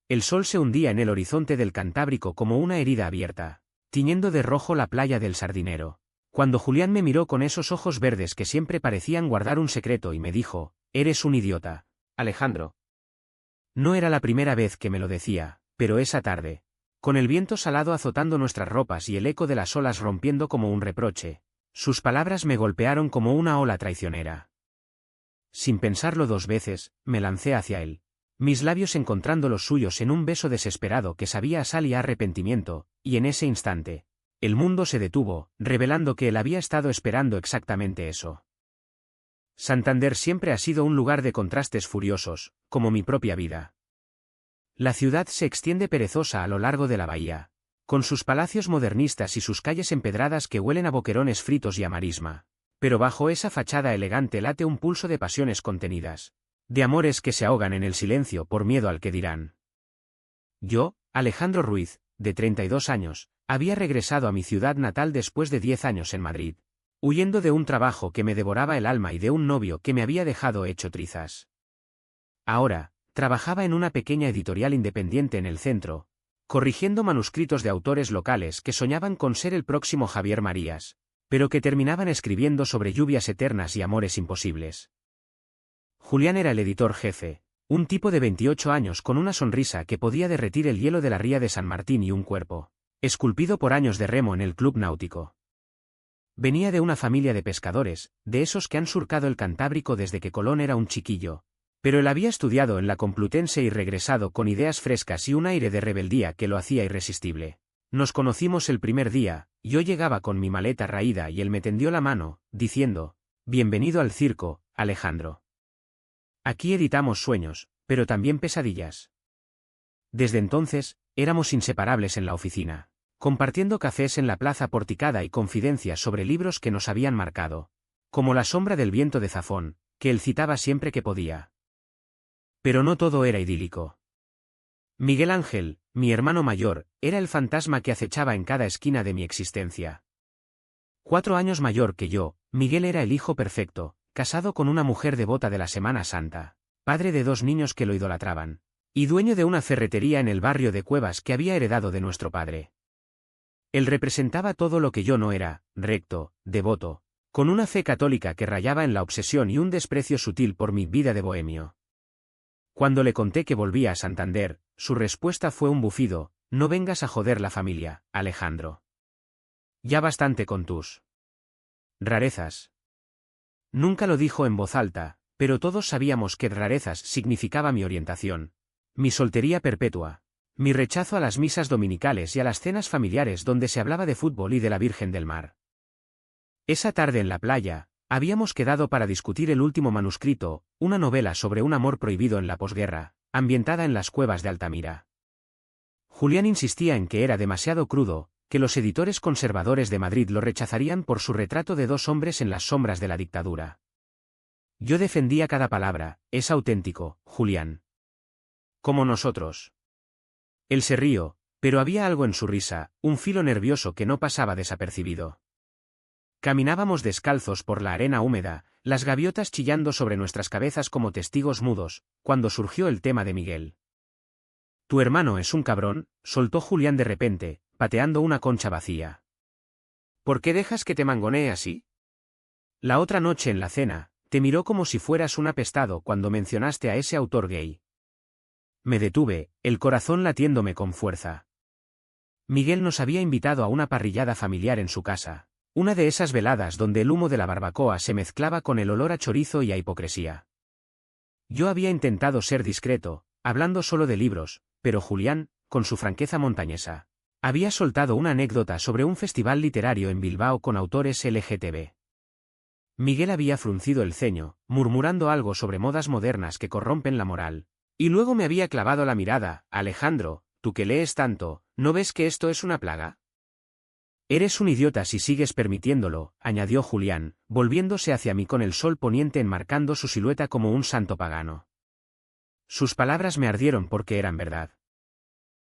El sol se hundía en el horizonte del Cantábrico como una herida abierta, tiñendo de rojo la playa del Sardinero. Cuando Julián me miró con esos ojos verdes que siempre parecían guardar un secreto y me dijo, «Eres un idiota, Alejandro». No era la primera vez que me lo decía, pero esa tarde, con el viento salado azotando nuestras ropas y el eco de las olas rompiendo como un reproche, sus palabras me golpearon como una ola traicionera. Sin pensarlo dos veces, me lancé hacia él, mis labios encontrando los suyos en un beso desesperado que sabía a sal y a arrepentimiento, y en ese instante, el mundo se detuvo, revelando que él había estado esperando exactamente eso. Santander siempre ha sido un lugar de contrastes furiosos, como mi propia vida. La ciudad se extiende perezosa a lo largo de la bahía, con sus palacios modernistas y sus calles empedradas que huelen a boquerones fritos y a marisma, pero bajo esa fachada elegante late un pulso de pasiones contenidas, de amores que se ahogan en el silencio por miedo al que dirán. Yo, Alejandro Ruiz, de 32 años, había regresado a mi ciudad natal después de 10 años en Madrid, huyendo de un trabajo que me devoraba el alma y de un novio que me había dejado hecho trizas. Ahora, trabajaba en una pequeña editorial independiente en el centro, corrigiendo manuscritos de autores locales que soñaban con ser el próximo Javier Marías, pero que terminaban escribiendo sobre lluvias eternas y amores imposibles. Julián era el editor jefe, un tipo de 28 años con una sonrisa que podía derretir el hielo de la ría de San Martín y un cuerpo, esculpido por años de remo en el club náutico. Venía de una familia de pescadores, de esos que han surcado el Cantábrico desde que Colón era un chiquillo, pero él había estudiado en la Complutense y regresado con ideas frescas y un aire de rebeldía que lo hacía irresistible. Nos conocimos el primer día, yo llegaba con mi maleta raída y él me tendió la mano, diciendo, «Bienvenido al circo, Alejandro. Aquí editamos sueños, pero también pesadillas». Desde entonces, éramos inseparables en la oficina, compartiendo cafés en la plaza porticada y confidencias sobre libros que nos habían marcado, como La sombra del viento de Zafón, que él citaba siempre que podía. Pero no todo era idílico. Miguel Ángel, mi hermano mayor, era el fantasma que acechaba en cada esquina de mi existencia. 4 años mayor que yo, Miguel era el hijo perfecto, casado con una mujer devota de la Semana Santa, padre de 2 niños que lo idolatraban, y dueño de una ferretería en el barrio de Cuevas que había heredado de nuestro padre. Él representaba todo lo que yo no era, recto, devoto, con una fe católica que rayaba en la obsesión y un desprecio sutil por mi vida de bohemio. Cuando le conté que volvía a Santander, su respuesta fue un bufido, «No vengas a joder la familia, Alejandro. Ya bastante con tus rarezas». Nunca lo dijo en voz alta, pero todos sabíamos que rarezas significaba mi orientación, mi soltería perpetua, mi rechazo a las misas dominicales y a las cenas familiares donde se hablaba de fútbol y de la Virgen del Mar. Esa tarde en la playa, habíamos quedado para discutir el último manuscrito, una novela sobre un amor prohibido en la posguerra, ambientada en las cuevas de Altamira. Julián insistía en que era demasiado crudo, que los editores conservadores de Madrid lo rechazarían por su retrato de 2 hombres en las sombras de la dictadura. Yo defendía cada palabra, «Es auténtico, Julián. Como nosotros». Él se rió, pero había algo en su risa, un filo nervioso que no pasaba desapercibido. Caminábamos descalzos por la arena húmeda, las gaviotas chillando sobre nuestras cabezas como testigos mudos, cuando surgió el tema de Miguel. «Tu hermano es un cabrón», soltó Julián de repente, pateando una concha vacía. «¿Por qué dejas que te mangonee así? La otra noche en la cena, te miró como si fueras un apestado cuando mencionaste a ese autor gay». Me detuve, el corazón latiéndome con fuerza. Miguel nos había invitado a una parrillada familiar en su casa, una de esas veladas donde el humo de la barbacoa se mezclaba con el olor a chorizo y a hipocresía. Yo había intentado ser discreto, hablando solo de libros, pero Julián, con su franqueza montañesa, había soltado una anécdota sobre un festival literario en Bilbao con autores LGTB. Miguel había fruncido el ceño, murmurando algo sobre modas modernas que corrompen la moral, y luego me había clavado la mirada. «Alejandro, tú que lees tanto, ¿no ves que esto es una plaga? Eres un idiota si sigues permitiéndolo», añadió Julián, volviéndose hacia mí con el sol poniente enmarcando su silueta como un santo pagano. Sus palabras me ardieron porque eran verdad.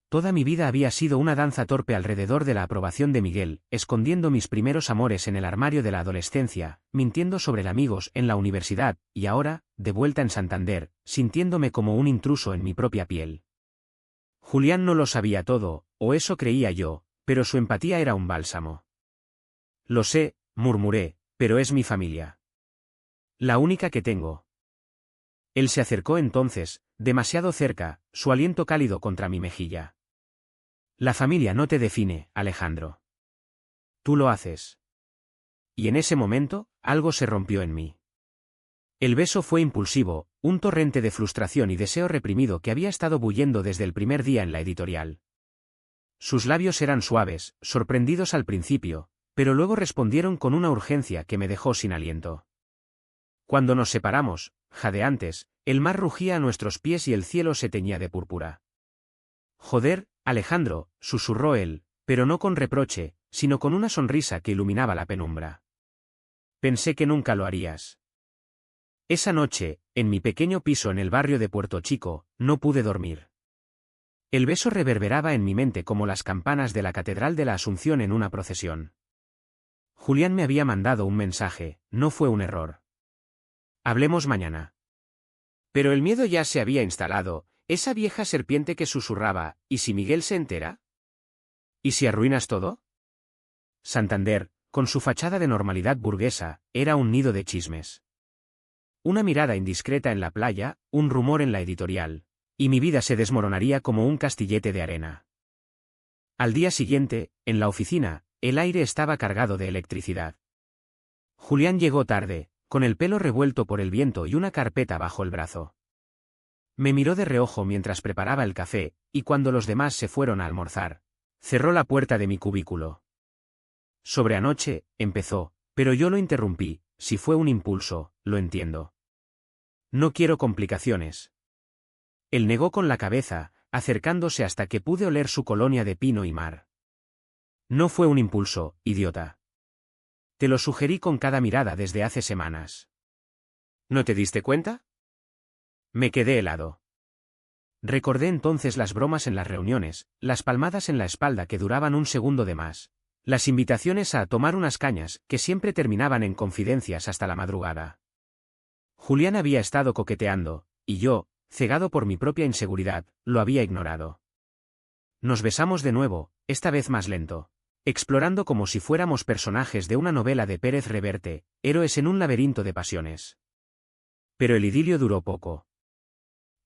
Toda mi vida había sido una danza torpe alrededor de la aprobación de Miguel, escondiendo mis primeros amores en el armario de la adolescencia, mintiendo sobre el amigos en la universidad, y ahora, de vuelta en Santander, sintiéndome como un intruso en mi propia piel. Julián no lo sabía todo, o eso creía yo, pero su empatía era un bálsamo. Lo sé, murmuré, pero es mi familia. La única que tengo. Él se acercó entonces, demasiado cerca, su aliento cálido contra mi mejilla. La familia no te define, Alejandro. Tú lo haces. Y en ese momento, algo se rompió en mí. El beso fue impulsivo, un torrente de frustración y deseo reprimido que había estado bullendo desde el primer día en la editorial. Sus labios eran suaves, sorprendidos al principio, pero luego respondieron con una urgencia que me dejó sin aliento. Cuando nos separamos, jadeantes, el mar rugía a nuestros pies y el cielo se teñía de púrpura. Joder, Alejandro, susurró él, pero no con reproche, sino con una sonrisa que iluminaba la penumbra. Pensé que nunca lo harías. Esa noche, en mi pequeño piso en el barrio de Puerto Chico, no pude dormir. El beso reverberaba en mi mente como las campanas de la Catedral de la Asunción en una procesión. Julián me había mandado un mensaje, no fue un error. Hablemos mañana. Pero el miedo ya se había instalado, esa vieja serpiente que susurraba, ¿y si Miguel se entera? ¿Y si arruinas todo? Santander, con su fachada de normalidad burguesa, era un nido de chismes. Una mirada indiscreta en la playa, un rumor en la editorial, y mi vida se desmoronaría como un castillete de arena. Al día siguiente, en la oficina, el aire estaba cargado de electricidad. Julián llegó tarde, con el pelo revuelto por el viento y una carpeta bajo el brazo. Me miró de reojo mientras preparaba el café, y cuando los demás se fueron a almorzar, cerró la puerta de mi cubículo. Sobre anoche, empezó, pero yo lo interrumpí, si fue un impulso, lo entiendo. No quiero complicaciones. Él negó con la cabeza, acercándose hasta que pude oler su colonia de pino y mar. No fue un impulso, idiota. Te lo sugerí con cada mirada desde hace semanas. ¿No te diste cuenta? Me quedé helado. Recordé entonces las bromas en las reuniones, las palmadas en la espalda que duraban un segundo de más, las invitaciones a tomar unas cañas que siempre terminaban en confidencias hasta la madrugada. Julián había estado coqueteando, y yo, cegado por mi propia inseguridad, lo había ignorado. Nos besamos de nuevo, esta vez más lento, explorando como si fuéramos personajes de una novela de Pérez Reverte, héroes en un laberinto de pasiones. Pero el idilio duró poco.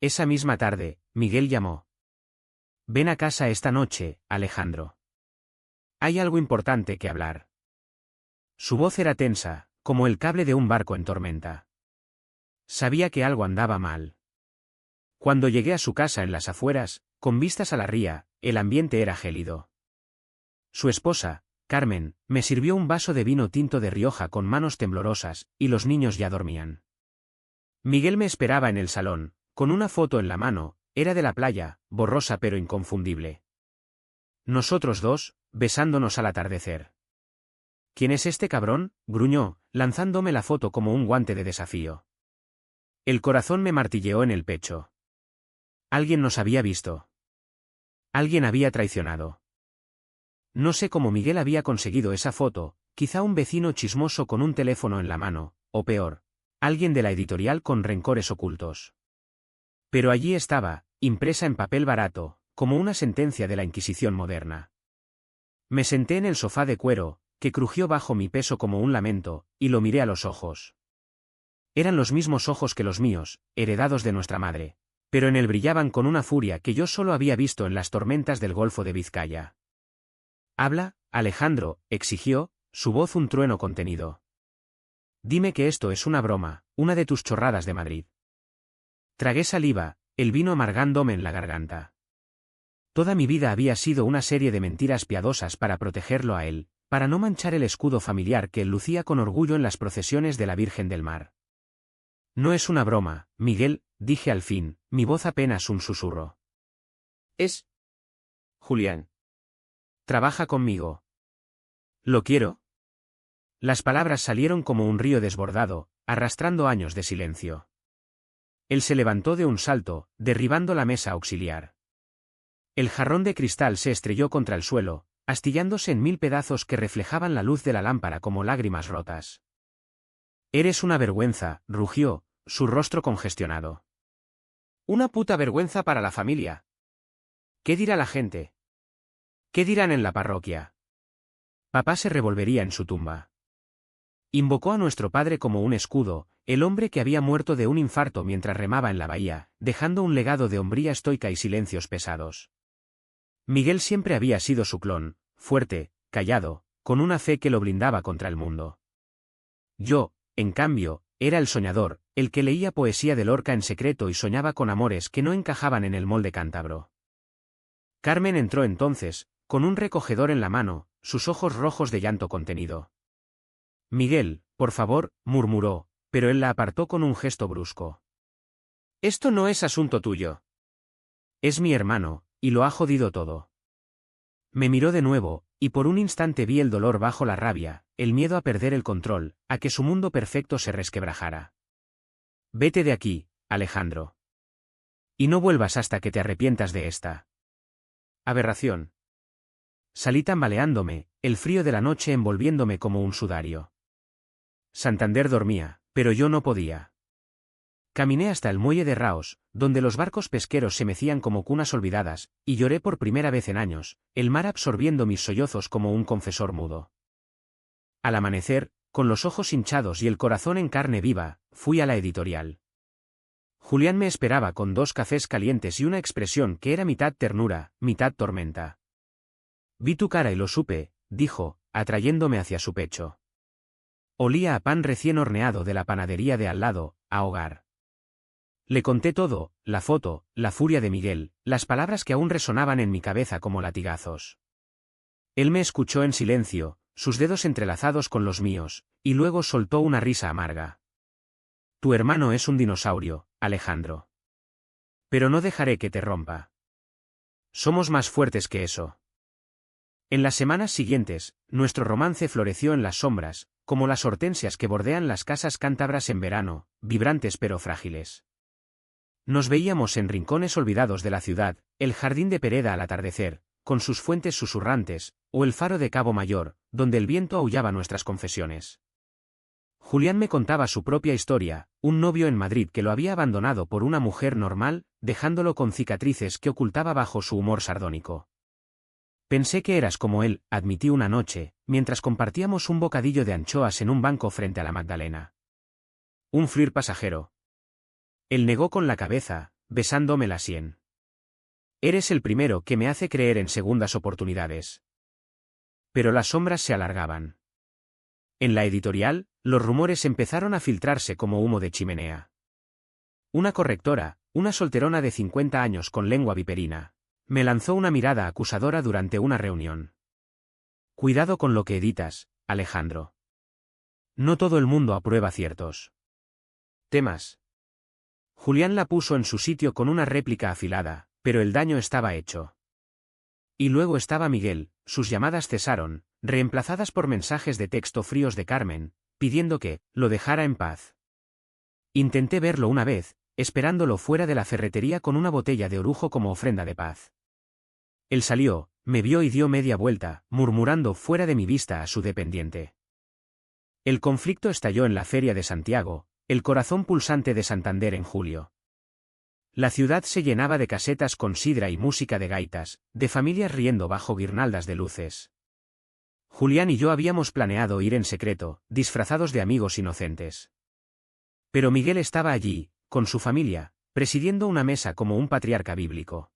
Esa misma tarde, Miguel llamó. Ven a casa esta noche, Alejandro. Hay algo importante que hablar. Su voz era tensa, como el cable de un barco en tormenta. Sabía que algo andaba mal. Cuando llegué a su casa en las afueras, con vistas a la ría, el ambiente era gélido. Su esposa, Carmen, me sirvió un vaso de vino tinto de Rioja con manos temblorosas, y los niños ya dormían. Miguel me esperaba en el salón, con una foto en la mano, era de la playa, borrosa pero inconfundible. Nosotros dos, besándonos al atardecer. ¿Quién es este cabrón?, gruñó, lanzándome la foto como un guante de desafío. El corazón me martilleó en el pecho. Alguien nos había visto. Alguien había traicionado. No sé cómo Miguel había conseguido esa foto, quizá un vecino chismoso con un teléfono en la mano, o peor, alguien de la editorial con rencores ocultos. Pero allí estaba, impresa en papel barato, como una sentencia de la Inquisición moderna. Me senté en el sofá de cuero, que crujió bajo mi peso como un lamento, y lo miré a los ojos. Eran los mismos ojos que los míos, heredados de nuestra madre, pero en él brillaban con una furia que yo solo había visto en las tormentas del Golfo de Vizcaya. Habla, Alejandro, exigió, su voz un trueno contenido. Dime que esto es una broma, una de tus chorradas de Madrid. Tragué saliva, el vino amargándome en la garganta. Toda mi vida había sido una serie de mentiras piadosas para protegerlo a él, para no manchar el escudo familiar que él lucía con orgullo en las procesiones de la Virgen del Mar. No es una broma, Miguel, dije al fin, mi voz apenas un susurro. Es Julián. Trabaja conmigo. ¿Lo quiero? Las palabras salieron como un río desbordado, arrastrando años de silencio. Él se levantó de un salto, derribando la mesa auxiliar. El jarrón de cristal se estrelló contra el suelo, astillándose en 1000 pedazos que reflejaban la luz de la lámpara como lágrimas rotas. Eres una vergüenza, rugió, su rostro congestionado. Una puta vergüenza para la familia. ¿Qué dirá la gente? ¿Qué dirán en la parroquia? Papá se revolvería en su tumba. Invocó a nuestro padre como un escudo, el hombre que había muerto de un infarto mientras remaba en la bahía, dejando un legado de hombría estoica y silencios pesados. Miguel siempre había sido su clon, fuerte, callado, con una fe que lo blindaba contra el mundo. Yo, en cambio, era el soñador, el que leía poesía de Lorca en secreto y soñaba con amores que no encajaban en el molde cántabro. Carmen entró entonces, con un recogedor en la mano, sus ojos rojos de llanto contenido. Miguel, por favor, murmuró, pero él la apartó con un gesto brusco. Esto no es asunto tuyo. Es mi hermano, y lo ha jodido todo. Me miró de nuevo, y por un instante vi el dolor bajo la rabia, el miedo a perder el control, a que su mundo perfecto se resquebrajara. Vete de aquí, Alejandro. Y no vuelvas hasta que te arrepientas de esta aberración. Salí tambaleándome, el frío de la noche envolviéndome como un sudario. Santander dormía, pero yo no podía. Caminé hasta el muelle de Raos, donde los barcos pesqueros se mecían como cunas olvidadas, y lloré por primera vez en años, el mar absorbiendo mis sollozos como un confesor mudo. Al amanecer, con los ojos hinchados y el corazón en carne viva, fui a la editorial. Julián me esperaba con 2 cafés calientes y una expresión que era mitad ternura, mitad tormenta. Vi tu cara y lo supe, dijo, atrayéndome hacia su pecho. Olía a pan recién horneado de la panadería de al lado, a hogar. Le conté todo, la foto, la furia de Miguel, las palabras que aún resonaban en mi cabeza como latigazos. Él me escuchó en silencio, sus dedos entrelazados con los míos, y luego soltó una risa amarga. Tu hermano es un dinosaurio, Alejandro. Pero no dejaré que te rompa. Somos más fuertes que eso. En las semanas siguientes, nuestro romance floreció en las sombras, como las hortensias que bordean las casas cántabras en verano, vibrantes pero frágiles. Nos veíamos en rincones olvidados de la ciudad, el jardín de Pereda al atardecer, con sus fuentes susurrantes, o el faro de Cabo Mayor, donde el viento aullaba nuestras confesiones. Julián me contaba su propia historia, un novio en Madrid que lo había abandonado por una mujer normal, dejándolo con cicatrices que ocultaba bajo su humor sardónico. Pensé que eras como él, admití una noche, mientras compartíamos un bocadillo de anchoas en un banco frente a la Magdalena. Un flirt pasajero. Él negó con la cabeza, besándome la sien. Eres el primero que me hace creer en segundas oportunidades. Pero las sombras se alargaban. En la editorial, los rumores empezaron a filtrarse como humo de chimenea. Una correctora, una solterona de 50 años con lengua viperina, me lanzó una mirada acusadora durante una reunión. Cuidado con lo que editas, Alejandro. No todo el mundo aprueba ciertos temas. Julián la puso en su sitio con una réplica afilada, pero el daño estaba hecho. Y luego estaba Miguel, sus llamadas cesaron, reemplazadas por mensajes de texto fríos de Carmen, pidiendo que lo dejara en paz. Intenté verlo una vez, esperándolo fuera de la ferretería con una botella de orujo como ofrenda de paz. Él salió, me vio y dio media vuelta, murmurando fuera de mi vista a su dependiente. El conflicto estalló en la Feria de Santiago, el corazón pulsante de Santander en julio. La ciudad se llenaba de casetas con sidra y música de gaitas, de familias riendo bajo guirnaldas de luces. Julián y yo habíamos planeado ir en secreto, disfrazados de amigos inocentes. Pero Miguel estaba allí, con su familia, presidiendo una mesa como un patriarca bíblico.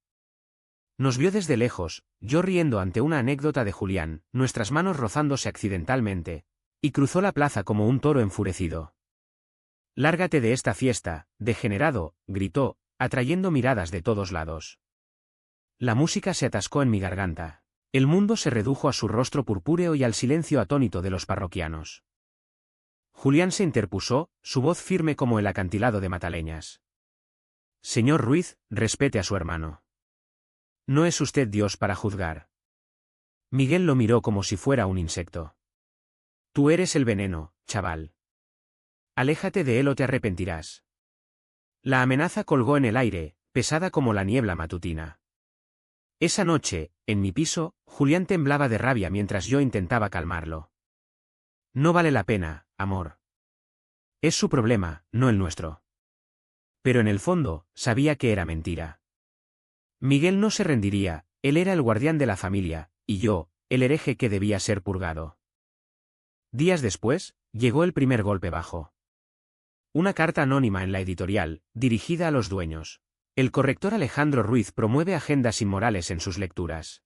Nos vio desde lejos, yo riendo ante una anécdota de Julián, nuestras manos rozándose accidentalmente, y cruzó la plaza como un toro enfurecido. «Lárgate de esta fiesta, degenerado», gritó, atrayendo miradas de todos lados. La música se atascó en mi garganta. El mundo se redujo a su rostro purpúreo y al silencio atónito de los parroquianos. Julián se interpuso, su voz firme como el acantilado de Mataleñas. «Señor Ruiz, respete a su hermano. No es usted Dios para juzgar». Miguel lo miró como si fuera un insecto. «Tú eres el veneno, chaval. Aléjate de él o te arrepentirás». La amenaza colgó en el aire, pesada como la niebla matutina. Esa noche, en mi piso, Julián temblaba de rabia mientras yo intentaba calmarlo. «No vale la pena, amor. Es su problema, no el nuestro». Pero en el fondo, sabía que era mentira. Miguel no se rendiría, él era el guardián de la familia, y yo, el hereje que debía ser purgado. Días después, llegó el primer golpe bajo. Una carta anónima en la editorial, dirigida a los dueños. El corrector Alejandro Ruiz promueve agendas inmorales en sus lecturas.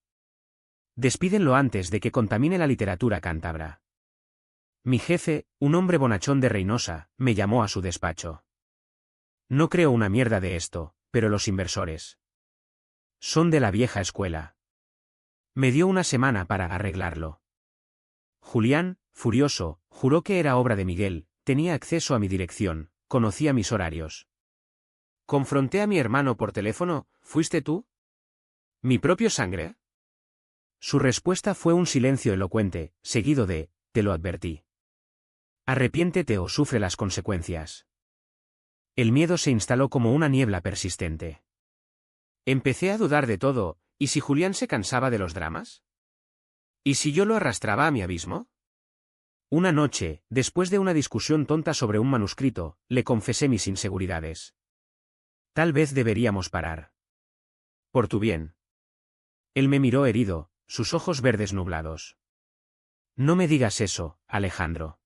Despídenlo antes de que contamine la literatura cántabra. Mi jefe, un hombre bonachón de Reynosa, me llamó a su despacho. No creo una mierda de esto, pero los inversores son de la vieja escuela. Me dio una semana para arreglarlo. Julián, furioso, juró que era obra de Miguel, tenía acceso a mi dirección, conocía mis horarios. Confronté a mi hermano por teléfono, ¿fuiste tú? ¿Mi propio sangre? Su respuesta fue un silencio elocuente, seguido de, te lo advertí. Arrepiéntete o sufre las consecuencias. El miedo se instaló como una niebla persistente. Empecé a dudar de todo, ¿y si Julián se cansaba de los dramas? ¿Y si yo lo arrastraba a mi abismo? Una noche, después de una discusión tonta sobre un manuscrito, le confesé mis inseguridades. Tal vez deberíamos parar. Por tu bien. Él me miró herido, sus ojos verdes nublados. No me digas eso, Alejandro.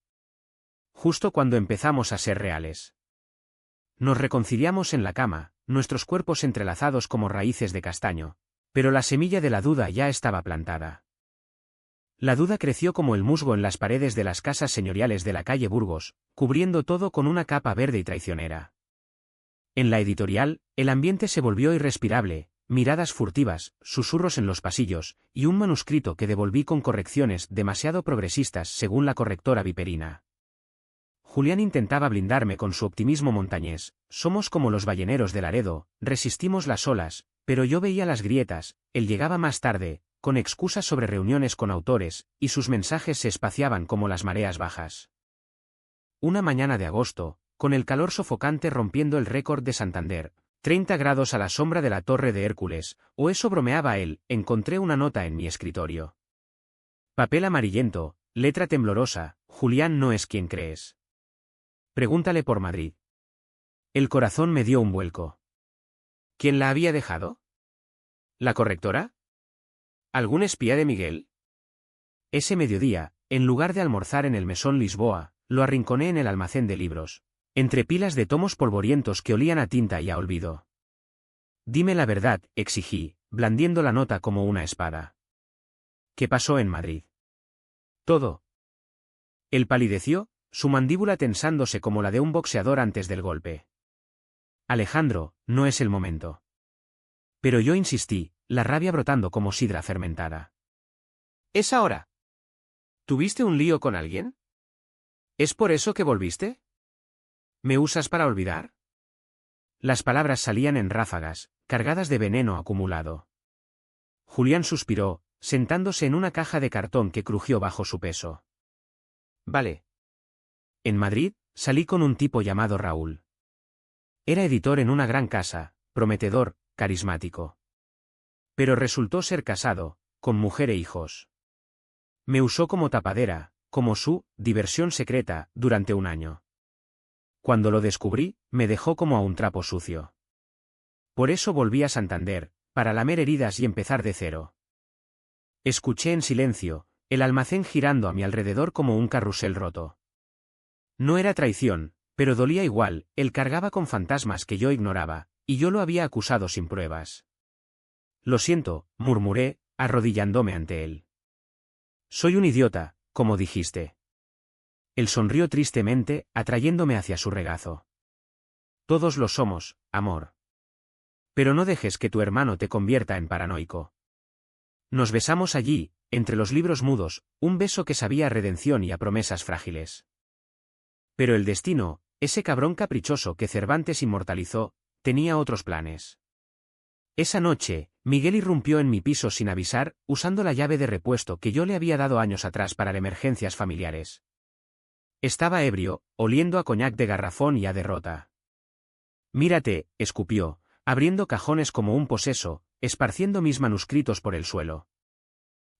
Justo cuando empezamos a ser reales. Nos reconciliamos en la cama, nuestros cuerpos entrelazados como raíces de castaño, pero la semilla de la duda ya estaba plantada. La duda creció como el musgo en las paredes de las casas señoriales de la calle Burgos, cubriendo todo con una capa verde y traicionera. En la editorial, el ambiente se volvió irrespirable, miradas furtivas, susurros en los pasillos, y un manuscrito que devolví con correcciones demasiado progresistas según la correctora viperina. Julián intentaba blindarme con su optimismo montañés, somos como los balleneros de Laredo, resistimos las olas, pero yo veía las grietas, él llegaba más tarde, con excusas sobre reuniones con autores, y sus mensajes se espaciaban como las mareas bajas. Una mañana de agosto, con el calor sofocante rompiendo el récord de Santander, 30 grados a la sombra de la Torre de Hércules, o eso bromeaba él, encontré una nota en mi escritorio. Papel amarillento, letra temblorosa, Julián no es quien crees. Pregúntale por Madrid. El corazón me dio un vuelco. ¿Quién la había dejado? ¿La correctora? ¿Algún espía de Miguel? Ese mediodía, en lugar de almorzar en el Mesón Lisboa, lo arrinconé en el almacén de libros, entre pilas de tomos polvorientos que olían a tinta y a olvido. Dime la verdad, exigí, blandiendo la nota como una espada. ¿Qué pasó en Madrid? Todo. Él palideció, su mandíbula tensándose como la de un boxeador antes del golpe. Alejandro, no es el momento. Pero yo insistí, la rabia brotando como sidra fermentada. ¿Es ahora? ¿Tuviste un lío con alguien? ¿Es por eso que volviste? ¿Me usas para olvidar? Las palabras salían en ráfagas, cargadas de veneno acumulado. Julián suspiró, sentándose en una caja de cartón que crujió bajo su peso. Vale. En Madrid, salí con un tipo llamado Raúl. Era editor en una gran casa, prometedor, carismático. Pero resultó ser casado, con mujer e hijos. Me usó como tapadera, como su diversión secreta, durante un año. Cuando lo descubrí, me dejó como a un trapo sucio. Por eso volví a Santander, para lamer heridas y empezar de cero. Escuché en silencio, el almacén girando a mi alrededor como un carrusel roto. No era traición, pero dolía igual, él cargaba con fantasmas que yo ignoraba, y yo lo había acusado sin pruebas. Lo siento, murmuré, arrodillándome ante él. Soy un idiota, como dijiste. Él sonrió tristemente, atrayéndome hacia su regazo. Todos lo somos, amor. Pero no dejes que tu hermano te convierta en paranoico. Nos besamos allí, entre los libros mudos, un beso que sabía a redención y a promesas frágiles. Pero el destino, ese cabrón caprichoso que Cervantes inmortalizó, tenía otros planes. Esa noche, Miguel irrumpió en mi piso sin avisar, usando la llave de repuesto que yo le había dado años atrás para emergencias familiares. Estaba ebrio, oliendo a coñac de garrafón y a derrota. Mírate, escupió, abriendo cajones como un poseso, esparciendo mis manuscritos por el suelo.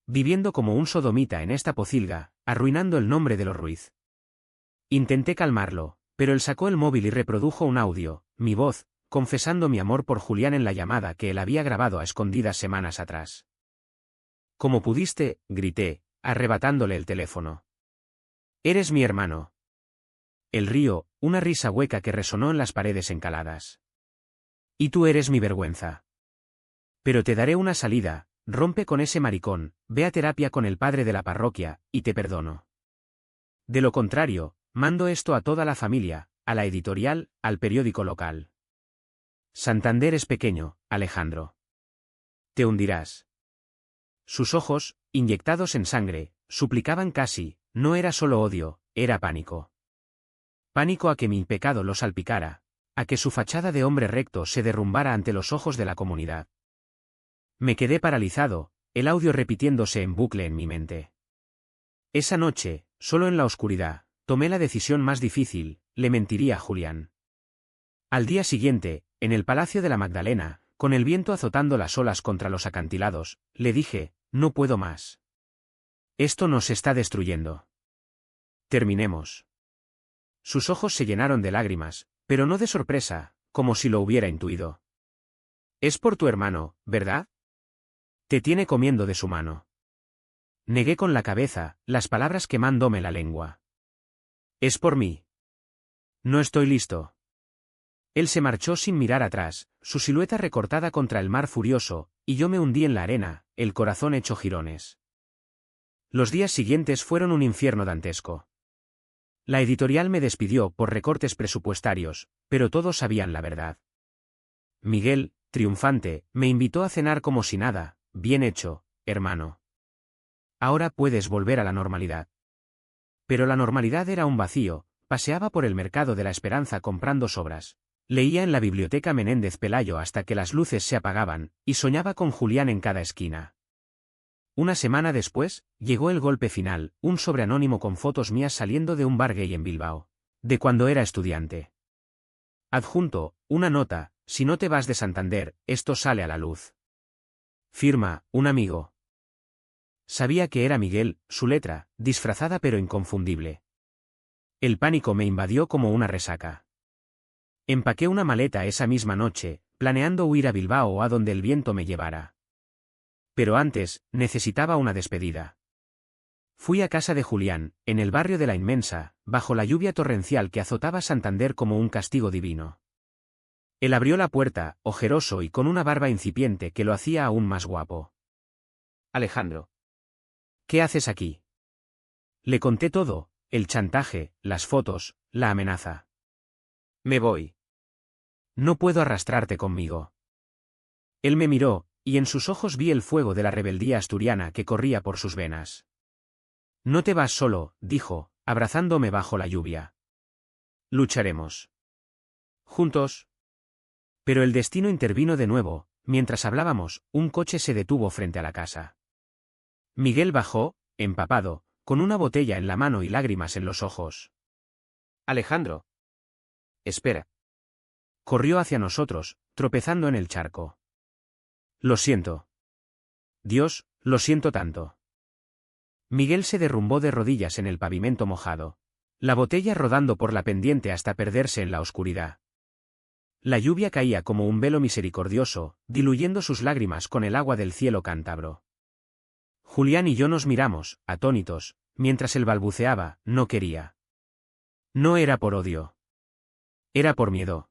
Viviendo como un sodomita en esta pocilga, arruinando el nombre de los Ruiz. Intenté calmarlo, pero él sacó el móvil y reprodujo un audio, mi voz, confesando mi amor por Julián en la llamada que él había grabado a escondidas semanas atrás. «¿Cómo pudiste?», grité, arrebatándole el teléfono. «Eres mi hermano». Él rió, una risa hueca que resonó en las paredes encaladas. «Y tú eres mi vergüenza. Pero te daré una salida, rompe con ese maricón, ve a terapia con el padre de la parroquia, y te perdono. De lo contrario, mando esto a toda la familia, a la editorial, al periódico local. Santander es pequeño, Alejandro. Te hundirás». Sus ojos, inyectados en sangre, suplicaban casi, no era solo odio, era pánico. Pánico a que mi pecado lo salpicara, a que su fachada de hombre recto se derrumbara ante los ojos de la comunidad. Me quedé paralizado, el audio repitiéndose en bucle en mi mente. Esa noche, solo en la oscuridad, tomé la decisión más difícil, le mentiría a Julián. Al día siguiente, en el Palacio de la Magdalena, con el viento azotando las olas contra los acantilados, le dije, no puedo más. Esto nos está destruyendo. Terminemos. Sus ojos se llenaron de lágrimas, pero no de sorpresa, como si lo hubiera intuido. Es por tu hermano, ¿verdad? Te tiene comiendo de su mano. Negué con la cabeza, las palabras quemándome la lengua. Es por mí. No estoy listo. Él se marchó sin mirar atrás, su silueta recortada contra el mar furioso, y yo me hundí en la arena, el corazón hecho jirones. Los días siguientes fueron un infierno dantesco. La editorial me despidió por recortes presupuestarios, pero todos sabían la verdad. Miguel, triunfante, me invitó a cenar como si nada. Bien hecho, hermano. Ahora puedes volver a la normalidad. Pero la normalidad era un vacío, paseaba por el mercado de la esperanza comprando sobras. Leía en la biblioteca Menéndez Pelayo hasta que las luces se apagaban, y soñaba con Julián en cada esquina. Una semana después, llegó el golpe final, un sobre anónimo con fotos mías saliendo de un bar gay en Bilbao. De cuando era estudiante. Adjunto, una nota, si no te vas de Santander, esto sale a la luz. Firma, un amigo. Sabía que era Miguel, su letra, disfrazada pero inconfundible. El pánico me invadió como una resaca. Empaqué una maleta esa misma noche, planeando huir a Bilbao o a donde el viento me llevara. Pero antes, necesitaba una despedida. Fui a casa de Julián, en el barrio de La Inmensa, bajo la lluvia torrencial que azotaba Santander como un castigo divino. Él abrió la puerta, ojeroso y con una barba incipiente que lo hacía aún más guapo. Alejandro. ¿Qué haces aquí? Le conté todo, el chantaje, las fotos, la amenaza. Me voy. No puedo arrastrarte conmigo. Él me miró, y en sus ojos vi el fuego de la rebeldía asturiana que corría por sus venas. No te vas solo, dijo, abrazándome bajo la lluvia. Lucharemos. Juntos. Pero el destino intervino de nuevo, mientras hablábamos, un coche se detuvo frente a la casa. Miguel bajó, empapado, con una botella en la mano y lágrimas en los ojos. Alejandro. Espera. Corrió hacia nosotros, tropezando en el charco. Lo siento. Dios, lo siento tanto. Miguel se derrumbó de rodillas en el pavimento mojado. La botella rodando por la pendiente hasta perderse en la oscuridad. La lluvia caía como un velo misericordioso, diluyendo sus lágrimas con el agua del cielo cántabro. Julián y yo nos miramos, atónitos, mientras él balbuceaba, no quería. No era por odio. Era por miedo.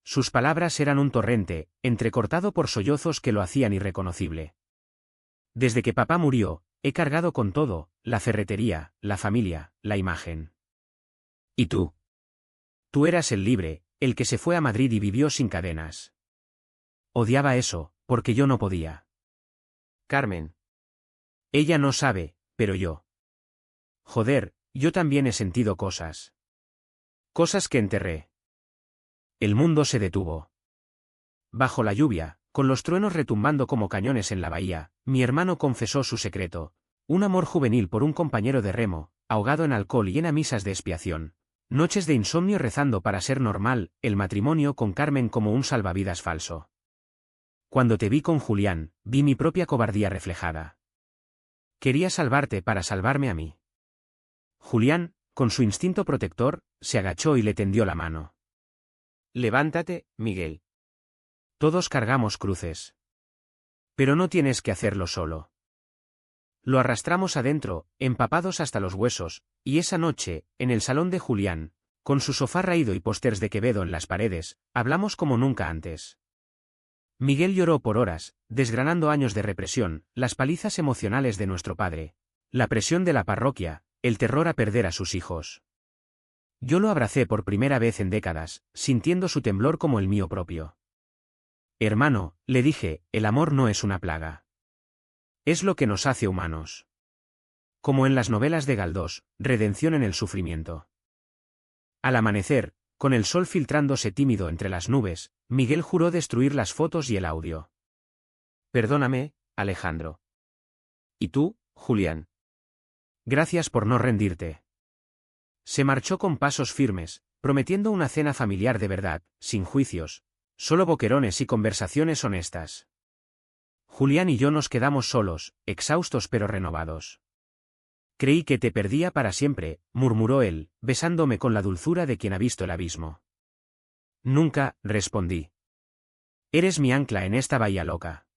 Sus palabras eran un torrente, entrecortado por sollozos que lo hacían irreconocible. Desde que papá murió, he cargado con todo, la ferretería, la familia, la imagen. ¿Y tú? Tú eras el libre, el que se fue a Madrid y vivió sin cadenas. Odiaba eso, porque yo no podía. Carmen. Ella no sabe, pero yo. Joder, yo también he sentido cosas. Cosas que enterré. El mundo se detuvo. Bajo la lluvia, con los truenos retumbando como cañones en la bahía, mi hermano confesó su secreto. Un amor juvenil por un compañero de remo, ahogado en alcohol y en misas de expiación. Noches de insomnio rezando para ser normal, el matrimonio con Carmen como un salvavidas falso. Cuando te vi con Julián, vi mi propia cobardía reflejada. Quería salvarte para salvarme a mí. Julián, con su instinto protector, se agachó y le tendió la mano. Levántate, Miguel. Todos cargamos cruces. Pero no tienes que hacerlo solo. Lo arrastramos adentro, empapados hasta los huesos, y esa noche, en el salón de Julián, con su sofá raído y pósters de Quevedo en las paredes, hablamos como nunca antes. Miguel lloró por horas, desgranando años de represión, las palizas emocionales de nuestro padre, la presión de la parroquia, el terror a perder a sus hijos. Yo lo abracé por primera vez en décadas, sintiendo su temblor como el mío propio. Hermano, le dije, el amor no es una plaga. Es lo que nos hace humanos. Como en las novelas de Galdós, redención en el sufrimiento. Al amanecer, con el sol filtrándose tímido entre las nubes, Miguel juró destruir las fotos y el audio. Perdóname, Alejandro. ¿Y tú, Julián? Gracias por no rendirte. Se marchó con pasos firmes, prometiendo una cena familiar de verdad, sin juicios, solo boquerones y conversaciones honestas. Julián y yo nos quedamos solos, exhaustos pero renovados. Creí que te perdía para siempre, murmuró él, besándome con la dulzura de quien ha visto el abismo. Nunca, respondí. Eres mi ancla en esta bahía loca.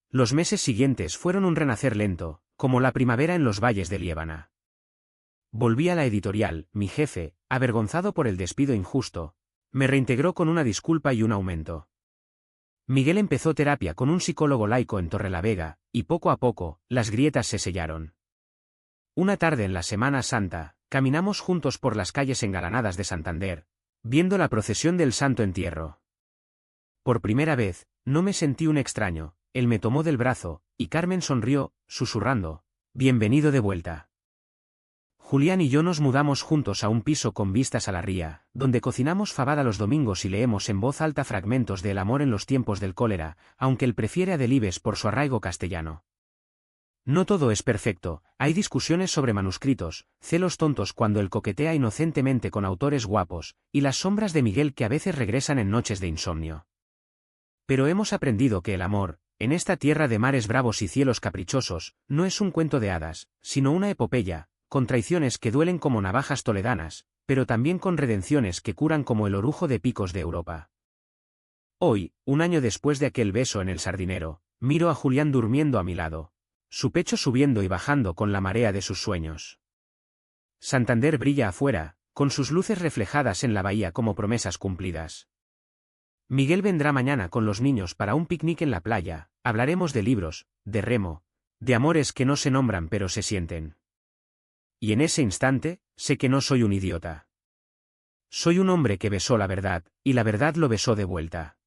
Los meses siguientes fueron un renacer lento, como la primavera en los valles de Liébana. Volví a la editorial, mi jefe, avergonzado por el despido injusto, me reintegró con una disculpa y un aumento. Miguel empezó terapia con un psicólogo laico en Torrelavega, y poco a poco, las grietas se sellaron. Una tarde en la Semana Santa, caminamos juntos por las calles engalanadas de Santander, viendo la procesión del Santo Entierro. Por primera vez, no me sentí un extraño, él me tomó del brazo, y Carmen sonrió, susurrando, «Bienvenido de vuelta». Julián y yo nos mudamos juntos a un piso con vistas a la ría, donde cocinamos fabada los domingos y leemos en voz alta fragmentos de El amor en los tiempos del cólera, aunque él prefiere a Delibes por su arraigo castellano. No todo es perfecto, hay discusiones sobre manuscritos, celos tontos cuando él coquetea inocentemente con autores guapos, y las sombras de Miguel que a veces regresan en noches de insomnio. Pero hemos aprendido que el amor, en esta tierra de mares bravos y cielos caprichosos, no es un cuento de hadas, sino una epopeya, con traiciones que duelen como navajas toledanas, pero también con redenciones que curan como el orujo de picos de Europa. Hoy, un año después de aquel beso en el Sardinero, miro a Julián durmiendo a mi lado, su pecho subiendo y bajando con la marea de sus sueños. Santander brilla afuera, con sus luces reflejadas en la bahía como promesas cumplidas. Miguel vendrá mañana con los niños para un picnic en la playa, hablaremos de libros, de remo, de amores que no se nombran pero se sienten. Y en ese instante, sé que no soy un idiota. Soy un hombre que besó la verdad, y la verdad lo besó de vuelta.